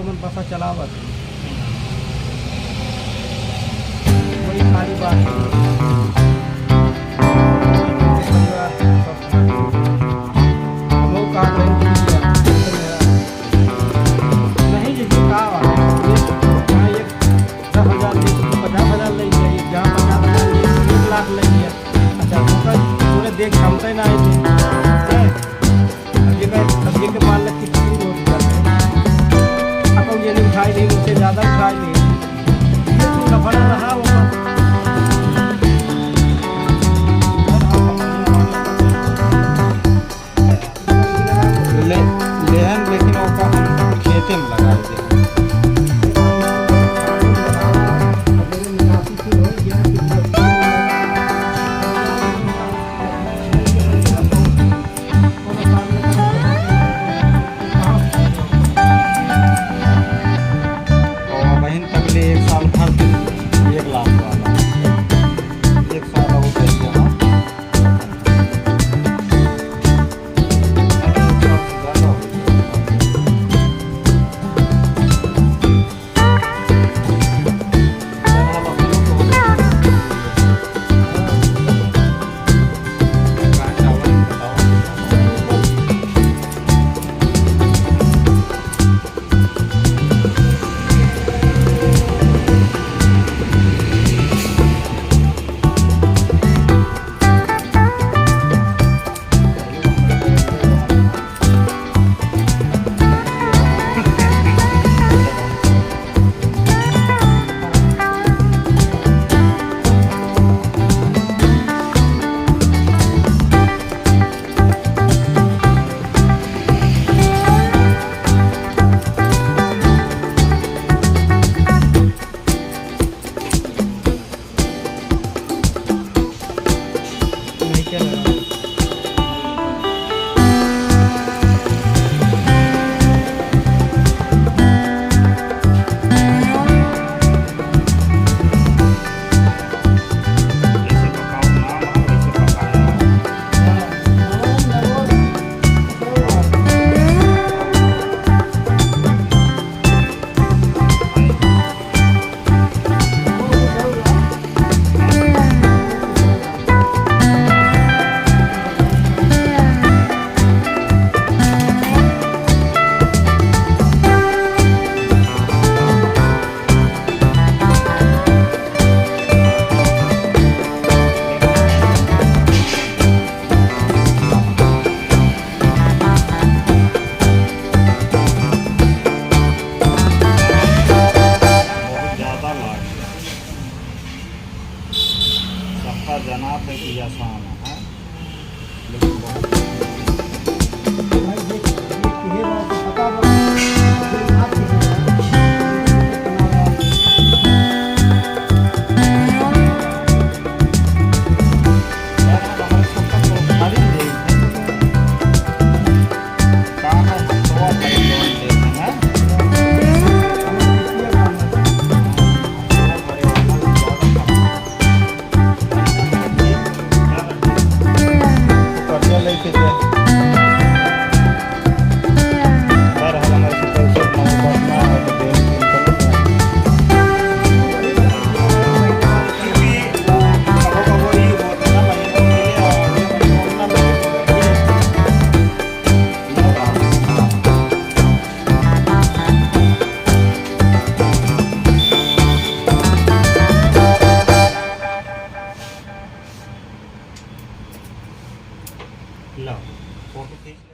मन पसा चलावत वही खाली बात है। हम लोग काट रहे हैं नहीं जैसे कहा यहाँ एक 10,000 ले 50,000 ले लिया, जहाँ 50,000 ले 1 लाख ले लिया। अच्छा पूरे देख क्षमता ही ना आई सब्जी के माल लग कितनी रोटी करते हैं अब ये नहीं उठाई नहीं उससे ज़्यादा उठाई नहीं ये तो नफा रहा होगा। लेकिन वो खेते में लगा देते जनाब है कि आसान है लेकिन लो फोटो खींच